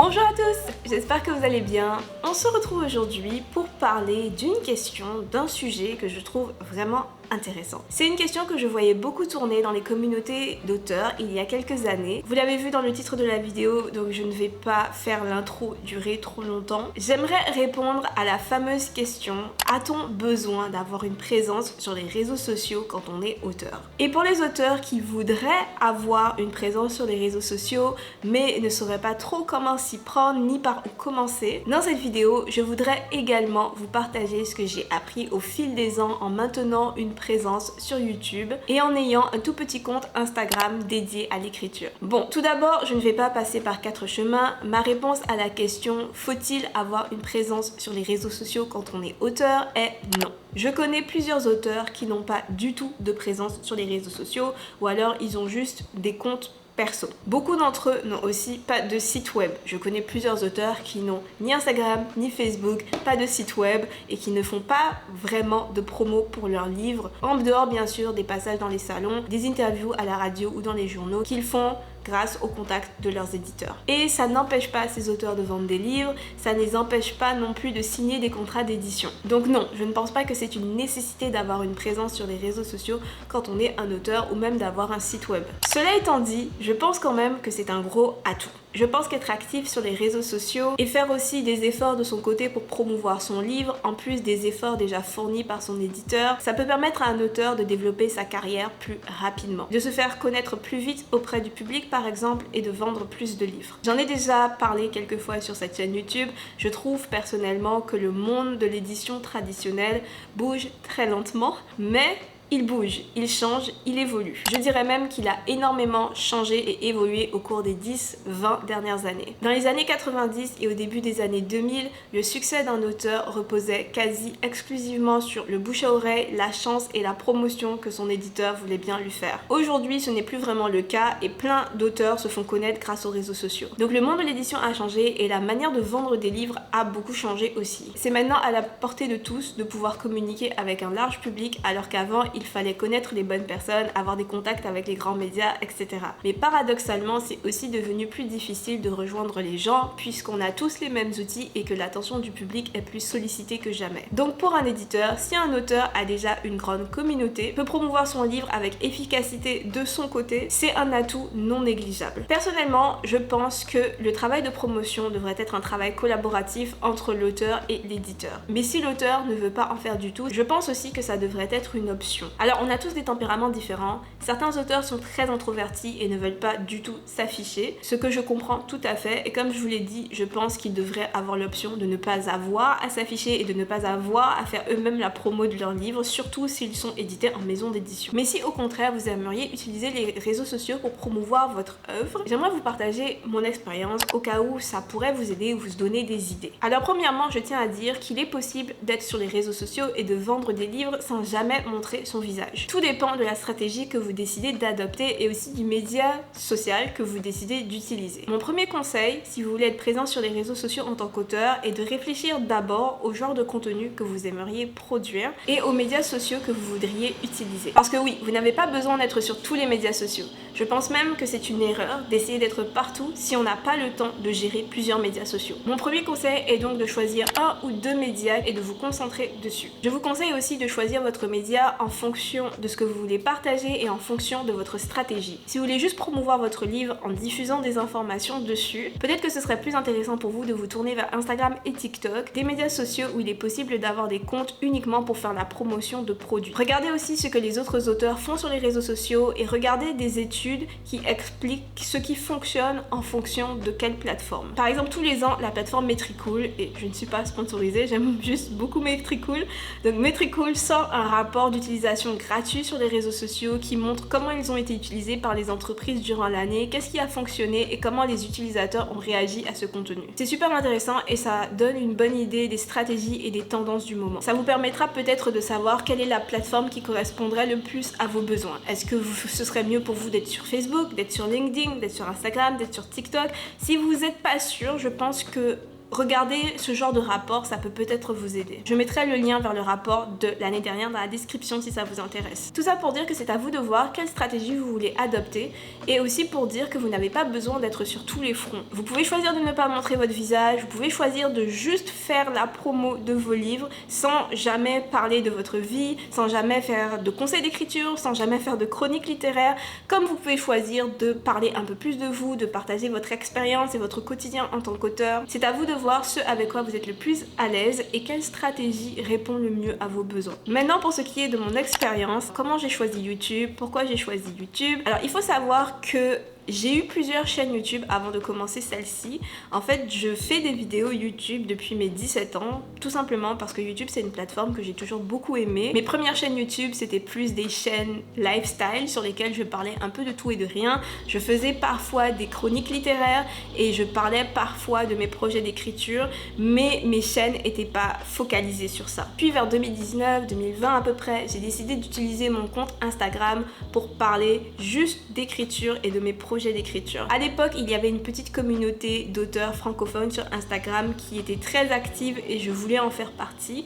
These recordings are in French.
Bonjour à tous, j'espère que vous allez bien. On se retrouve aujourd'hui pour parler d'une question, d'un sujet que je trouve vraiment intéressant. C'est une question que je voyais beaucoup tourner dans les communautés d'auteurs il y a quelques années. Vous l'avez vu dans le titre de la vidéo, donc je ne vais pas faire l'intro durer trop longtemps. J'aimerais répondre à la fameuse question: a-t-on besoin d'avoir une présence sur les réseaux sociaux quand on est auteur? Et pour les auteurs qui voudraient avoir une présence sur les réseaux sociaux mais ne sauraient pas trop comment s'y prendre ni par où commencer, dans cette vidéo, je voudrais également vous partager ce que j'ai appris au fil des ans en maintenant une présence sur YouTube et en ayant un tout petit compte Instagram dédié à l'écriture. Bon, tout d'abord, je ne vais pas passer par 4 chemins. Ma réponse à la question faut-il avoir une présence sur les réseaux sociaux quand on est auteur est non. Je connais plusieurs auteurs qui n'ont pas du tout de présence sur les réseaux sociaux ou alors ils ont juste des comptes perso. Beaucoup d'entre eux n'ont aussi pas de site web. Je connais plusieurs auteurs qui n'ont ni Instagram, ni Facebook, pas de site web et qui ne font pas vraiment de promo pour leurs livres, en dehors bien sûr des passages dans les salons, des interviews à la radio ou dans les journaux qu'ils font grâce au contact de leurs éditeurs. Et ça n'empêche pas ces auteurs de vendre des livres, ça ne les empêche pas non plus de signer des contrats d'édition. Donc non, je ne pense pas que c'est une nécessité d'avoir une présence sur les réseaux sociaux quand on est un auteur ou même d'avoir un site web. Cela étant dit, je pense quand même que c'est un gros atout. Je pense qu'être actif sur les réseaux sociaux et faire aussi des efforts de son côté pour promouvoir son livre, en plus des efforts déjà fournis par son éditeur, ça peut permettre à un auteur de développer sa carrière plus rapidement, de se faire connaître plus vite auprès du public par exemple et de vendre plus de livres. J'en ai déjà parlé quelques fois sur cette chaîne YouTube, je trouve personnellement que le monde de l'édition traditionnelle bouge très lentement, mais il bouge, il change, il évolue. Je dirais même qu'il a énormément changé et évolué au cours des 10-20 dernières années. Dans les années 90 et au début des années 2000, le succès d'un auteur reposait quasi exclusivement sur le bouche à oreille, la chance et la promotion que son éditeur voulait bien lui faire. Aujourd'hui, ce n'est plus vraiment le cas et plein d'auteurs se font connaître grâce aux réseaux sociaux. Donc le monde de l'édition a changé et la manière de vendre des livres a beaucoup changé aussi. C'est maintenant à la portée de tous de pouvoir communiquer avec un large public alors qu'avant, il fallait connaître les bonnes personnes, avoir des contacts avec les grands médias, etc. Mais paradoxalement, c'est aussi devenu plus difficile de rejoindre les gens puisqu'on a tous les mêmes outils et que l'attention du public est plus sollicitée que jamais. Donc pour un éditeur, si un auteur a déjà une grande communauté, peut promouvoir son livre avec efficacité de son côté, c'est un atout non négligeable. Personnellement, je pense que le travail de promotion devrait être un travail collaboratif entre l'auteur et l'éditeur. Mais si l'auteur ne veut pas en faire du tout, je pense aussi que ça devrait être une option. Alors on a tous des tempéraments différents, certains auteurs sont très introvertis et ne veulent pas du tout s'afficher, ce que je comprends tout à fait et comme je vous l'ai dit, je pense qu'ils devraient avoir l'option de ne pas avoir à s'afficher et de ne pas avoir à faire eux-mêmes la promo de leurs livres, surtout s'ils sont édités en maison d'édition. Mais si au contraire vous aimeriez utiliser les réseaux sociaux pour promouvoir votre œuvre, j'aimerais vous partager mon expérience au cas où ça pourrait vous aider ou vous donner des idées. Alors premièrement, je tiens à dire qu'il est possible d'être sur les réseaux sociaux et de vendre des livres sans jamais montrer son visage. Tout dépend de la stratégie que vous décidez d'adopter et aussi du média social que vous décidez d'utiliser. Mon premier conseil, si vous voulez être présent sur les réseaux sociaux en tant qu'auteur, est de réfléchir d'abord au genre de contenu que vous aimeriez produire et aux médias sociaux que vous voudriez utiliser. Parce que oui, vous n'avez pas besoin d'être sur tous les médias sociaux. Je pense même que c'est une erreur d'essayer d'être partout si on n'a pas le temps de gérer plusieurs médias sociaux. Mon premier conseil est donc de choisir un ou deux médias et de vous concentrer dessus. Je vous conseille aussi de choisir votre média en fonction de ce que vous voulez partager et en fonction de votre stratégie. Si vous voulez juste promouvoir votre livre en diffusant des informations dessus, peut-être que ce serait plus intéressant pour vous de vous tourner vers Instagram et TikTok, des médias sociaux où il est possible d'avoir des comptes uniquement pour faire la promotion de produits. Regardez aussi ce que les autres auteurs font sur les réseaux sociaux et regardez des études qui expliquent ce qui fonctionne en fonction de quelle plateforme. Par exemple, tous les ans, la plateforme Metricool, et je ne suis pas sponsorisée, j'aime juste beaucoup Metricool, donc Metricool sort un rapport d'utilisation gratuit sur les réseaux sociaux qui montre comment ils ont été utilisés par les entreprises durant l'année, qu'est-ce qui a fonctionné et comment les utilisateurs ont réagi à ce contenu. C'est super intéressant et ça donne une bonne idée des stratégies et des tendances du moment. Ça vous permettra peut-être de savoir quelle est la plateforme qui correspondrait le plus à vos besoins. Est-ce que ce serait mieux pour vous d'être sur Facebook, d'être sur LinkedIn, d'être sur Instagram, d'être sur TikTok? Si vous n'êtes pas sûr, je pense que regardez ce genre de rapport, ça peut peut-être vous aider. Je mettrai le lien vers le rapport de l'année dernière dans la description si ça vous intéresse. Tout ça pour dire que c'est à vous de voir quelle stratégie vous voulez adopter et aussi pour dire que vous n'avez pas besoin d'être sur tous les fronts. Vous pouvez choisir de ne pas montrer votre visage, vous pouvez choisir de juste faire la promo de vos livres sans jamais parler de votre vie, sans jamais faire de conseils d'écriture, sans jamais faire de chroniques littéraires, comme vous pouvez choisir de parler un peu plus de vous, de partager votre expérience et votre quotidien en tant qu'auteur. C'est à vous de voir ce avec quoi vous êtes le plus à l'aise et quelle stratégie répond le mieux à vos besoins. Maintenant pour ce qui est de mon expérience, comment j'ai choisi YouTube, pourquoi j'ai choisi YouTube. Alors il faut savoir que j'ai eu plusieurs chaînes YouTube avant de commencer celle-ci. En fait, je fais des vidéos YouTube depuis mes 17 ans, tout simplement parce que YouTube c'est une plateforme que j'ai toujours beaucoup aimée. Mes premières chaînes YouTube c'était plus des chaînes lifestyle sur lesquelles je parlais un peu de tout et de rien. Je faisais parfois des chroniques littéraires et je parlais parfois de mes projets d'écriture, mais mes chaînes n'étaient pas focalisées sur ça. Puis vers 2019, 2020 à peu près, j'ai décidé d'utiliser mon compte Instagram pour parler juste d'écriture et de mes projets d'écriture. À l'époque, il y avait une petite communauté d'auteurs francophones sur Instagram qui était très active et je voulais en faire partie.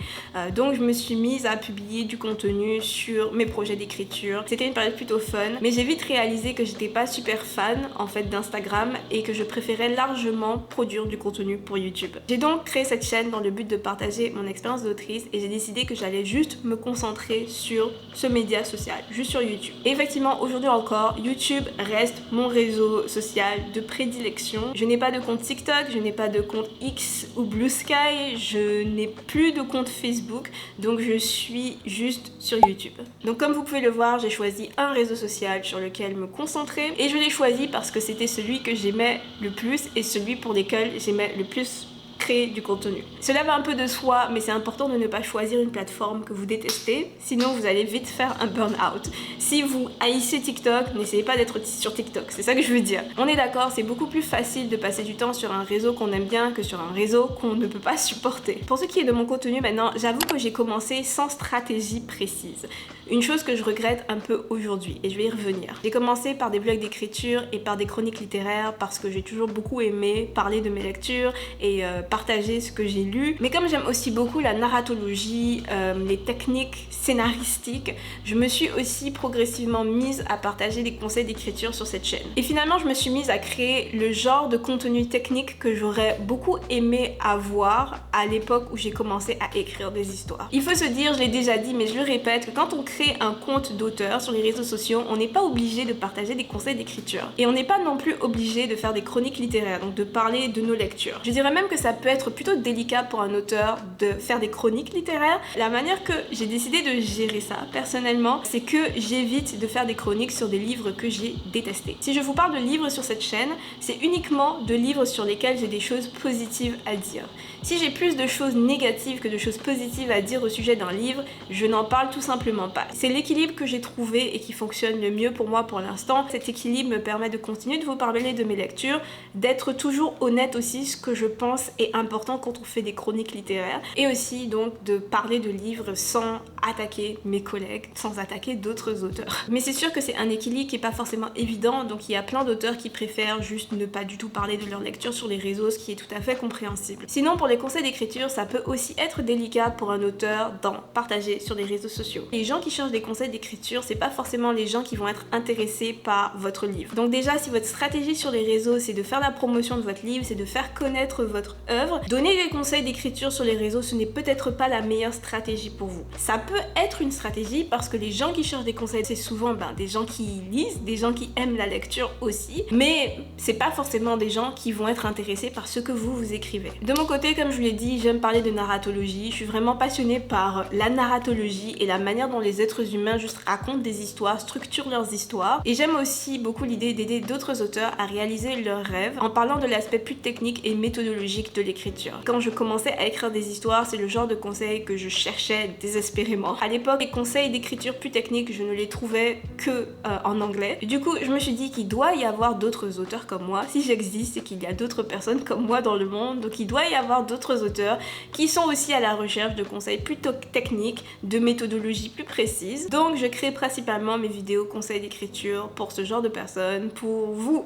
Donc je me suis mise à publier du contenu sur mes projets d'écriture. C'était une période plutôt fun, mais j'ai vite réalisé que j'étais pas super fan en fait d'Instagram et que je préférais largement produire du contenu pour YouTube. J'ai donc créé cette chaîne dans le but de partager mon expérience d'autrice et j'ai décidé que j'allais juste me concentrer sur ce média social, juste sur YouTube. Et effectivement, aujourd'hui encore, YouTube reste mon réseau social de prédilection. Je n'ai pas de compte TikTok, je n'ai pas de compte X ou Blue Sky, je n'ai plus de compte Facebook, donc je suis juste sur YouTube. Donc comme vous pouvez le voir, j'ai choisi un réseau social sur lequel me concentrer et je l'ai choisi parce que c'était celui que j'aimais le plus et celui pour lequel j'aimais le plus créer du contenu. Cela va un peu de soi, mais c'est important de ne pas choisir une plateforme que vous détestez, sinon vous allez vite faire un burn-out. Si vous haïssez TikTok, n'essayez pas d'être sur TikTok, c'est ça que je veux dire. On est d'accord, c'est beaucoup plus facile de passer du temps sur un réseau qu'on aime bien que sur un réseau qu'on ne peut pas supporter. Pour ce qui est de mon contenu maintenant, j'avoue que j'ai commencé sans stratégie précise. Une chose que je regrette un peu aujourd'hui, et je vais y revenir. J'ai commencé par des blogs d'écriture et par des chroniques littéraires parce que j'ai toujours beaucoup aimé parler de mes lectures et partager ce que j'ai lu. Mais comme j'aime aussi beaucoup la narratologie, les techniques scénaristiques, je me suis aussi progressivement mise à partager des conseils d'écriture sur cette chaîne. Et finalement, je me suis mise à créer le genre de contenu technique que j'aurais beaucoup aimé avoir à l'époque où j'ai commencé à écrire des histoires. Il faut se dire, je l'ai déjà dit, mais je le répète, que quand on crée un compte d'auteur sur les réseaux sociaux, on n'est pas obligé de partager des conseils d'écriture. Et on n'est pas non plus obligé de faire des chroniques littéraires, donc de parler de nos lectures. Je dirais même que ça peut être plutôt délicat pour un auteur de faire des chroniques littéraires. La manière que j'ai décidé de gérer ça, personnellement, c'est que j'évite de faire des chroniques sur des livres que j'ai détestés. Si je vous parle de livres sur cette chaîne, c'est uniquement de livres sur lesquels j'ai des choses positives à dire. Si j'ai plus de choses négatives que de choses positives à dire au sujet d'un livre, je n'en parle tout simplement pas. C'est l'équilibre que j'ai trouvé et qui fonctionne le mieux pour moi pour l'instant. Cet équilibre me permet de continuer de vous parler de mes lectures, d'être toujours honnête aussi, ce que je pense est important quand on fait des chroniques littéraires, et aussi donc de parler de livres sans attaquer mes collègues, sans attaquer d'autres auteurs. Mais c'est sûr que c'est un équilibre qui est pas forcément évident, donc il y a plein d'auteurs qui préfèrent juste ne pas du tout parler de leur lecture sur les réseaux, ce qui est tout à fait compréhensible. Sinon, pour les conseils d'écriture, ça peut aussi être délicat pour un auteur d'en partager sur les réseaux sociaux. Les gens qui cherchent des conseils d'écriture, c'est pas forcément les gens qui vont être intéressés par votre livre. Donc déjà, si votre stratégie sur les réseaux, c'est de faire la promotion de votre livre, c'est de faire connaître votre œuvre, donner des conseils d'écriture sur les réseaux, ce n'est peut-être pas la meilleure stratégie pour vous. Ça peut être une stratégie parce que les gens qui cherchent des conseils, c'est souvent des gens qui lisent, des gens qui aiment la lecture aussi, mais c'est pas forcément des gens qui vont être intéressés par ce que vous écrivez. De mon côté, comme je vous l'ai dit, j'aime parler de narratologie, je suis vraiment passionnée par la narratologie et la manière dont les êtres humains juste racontent des histoires, structurent leurs histoires, et j'aime aussi beaucoup l'idée d'aider d'autres auteurs à réaliser leurs rêves en parlant de l'aspect plus technique et méthodologique de l'écriture. Quand je commençais à écrire des histoires, c'est le genre de conseils que je cherchais désespérément. À l'époque, les conseils d'écriture plus techniques, je ne les trouvais que en anglais. Et du coup, je me suis dit qu'il doit y avoir d'autres auteurs comme moi. Si j'existe, c'est qu'il y a d'autres personnes comme moi dans le monde, donc il doit y avoir d'autres auteurs qui sont aussi à la recherche de conseils plutôt techniques, de méthodologies plus précises. Donc je crée principalement mes vidéos conseils d'écriture pour ce genre de personnes, pour vous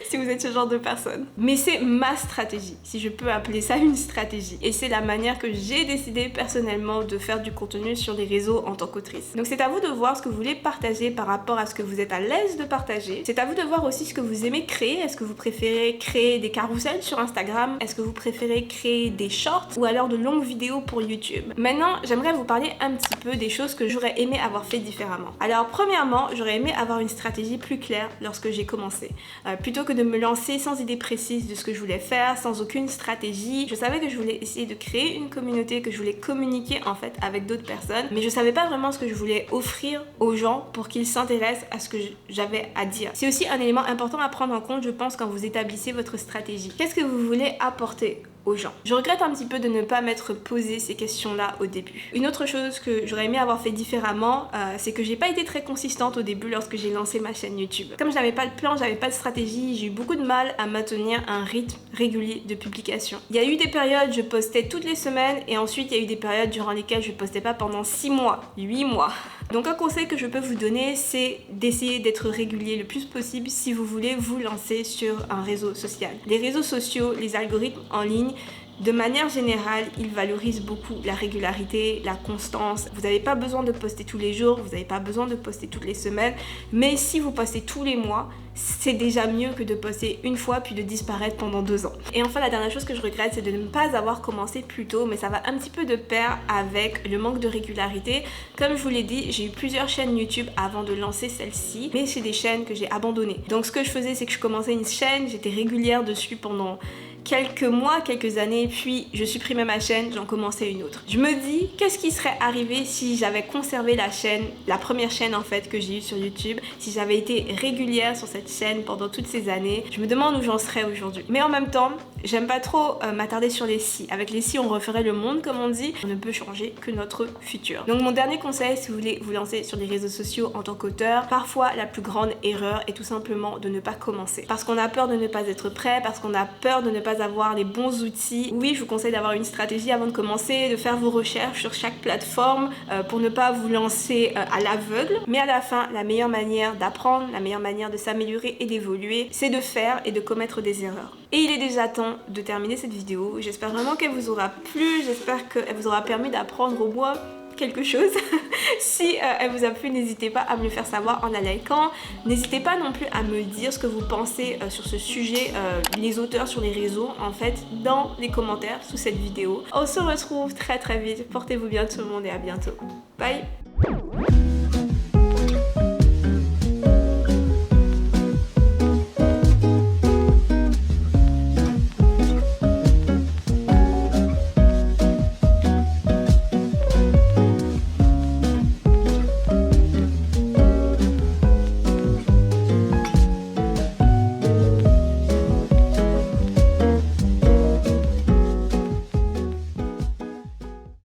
si vous êtes ce genre de personne. Mais c'est ma stratégie, si je peux appeler appeler ça une stratégie. Et c'est la manière que j'ai décidé personnellement de faire du contenu sur les réseaux en tant qu'autrice. Donc c'est à vous de voir ce que vous voulez partager par rapport à ce que vous êtes à l'aise de partager. C'est à vous de voir aussi ce que vous aimez créer. Est-ce que vous préférez créer des carousels sur Instagram? Est-ce que vous préférez créer des shorts ou alors de longues vidéos pour YouTube? Maintenant, j'aimerais vous parler un petit peu des choses que j'aurais aimé avoir fait différemment. Alors premièrement, j'aurais aimé avoir une stratégie plus claire lorsque j'ai commencé. Plutôt que de me lancer sans idée précise de ce que je voulais faire, sans aucune stratégie, je savais que je voulais essayer de créer une communauté, que je voulais communiquer en fait avec d'autres personnes, mais je savais pas vraiment ce que je voulais offrir aux gens pour qu'ils s'intéressent à ce que j'avais à dire. C'est aussi un élément important à prendre en compte, je pense, quand vous établissez votre stratégie. Qu'est-ce que vous voulez apporter aux gens? Je regrette un petit peu de ne pas m'être posé ces questions-là au début. Une autre chose que j'aurais aimé avoir fait différemment, c'est que j'ai pas été très consistante au début lorsque j'ai lancé ma chaîne YouTube. Comme j'avais pas de plan, j'avais pas de stratégie, j'ai eu beaucoup de mal à maintenir un rythme régulier de publication. Il y a eu des périodes, je postais toutes les semaines, et ensuite il y a eu des périodes durant lesquelles je postais pas pendant 6 mois, 8 mois. Donc un conseil que je peux vous donner, c'est d'essayer d'être régulier le plus possible si vous voulez vous lancer sur un réseau social. Les réseaux sociaux, les algorithmes en ligne, de manière générale, ils valorisent beaucoup la régularité, la constance. Vous n'avez pas besoin de poster tous les jours, vous n'avez pas besoin de poster toutes les semaines, mais si vous postez tous les mois, c'est déjà mieux que de poster une fois puis de disparaître pendant 2 ans. Et enfin, la dernière chose que je regrette, c'est de ne pas avoir commencé plus tôt, mais ça va un petit peu de pair avec le manque de régularité. Comme je vous l'ai dit, j'ai eu plusieurs chaînes YouTube avant de lancer celle-ci, mais c'est des chaînes que j'ai abandonnées. Donc ce que je faisais, c'est que je commençais une chaîne, j'étais régulière dessus pendant quelques mois, quelques années, puis je supprimais ma chaîne, j'en commençais une autre. Je me dis, qu'est-ce qui serait arrivé si j'avais conservé la chaîne, la première chaîne en fait que j'ai eue sur YouTube, si j'avais été régulière sur cette chaîne pendant toutes ces années? Je me demande où j'en serais aujourd'hui. Mais en même temps, j'aime pas trop m'attarder sur les si. Avec les si, on referait le monde, comme on dit. On ne peut changer que notre futur. Donc mon dernier conseil, si vous voulez vous lancer sur les réseaux sociaux en tant qu'auteur, parfois la plus grande erreur est tout simplement de ne pas commencer. Parce qu'on a peur de ne pas être prêt, parce qu'on a peur de ne pas avoir les bons outils. Oui, je vous conseille d'avoir une stratégie avant de commencer, de faire vos recherches sur chaque plateforme pour ne pas vous lancer à l'aveugle. Mais à la fin, la meilleure manière d'apprendre, la meilleure manière de s'améliorer et d'évoluer, c'est de faire et de commettre des erreurs. Et il est déjà temps de terminer cette vidéo. J'espère vraiment qu'elle vous aura plu, j'espère qu'elle vous aura permis d'apprendre au moins quelque chose. Si elle vous a plu, n'hésitez pas à me le faire savoir en la likant. N'hésitez pas non plus à me dire ce que vous pensez sur ce sujet, les auteurs sur les réseaux, en fait, dans les commentaires sous cette vidéo. On se retrouve très très vite. Portez-vous bien tout le monde et à bientôt. Bye!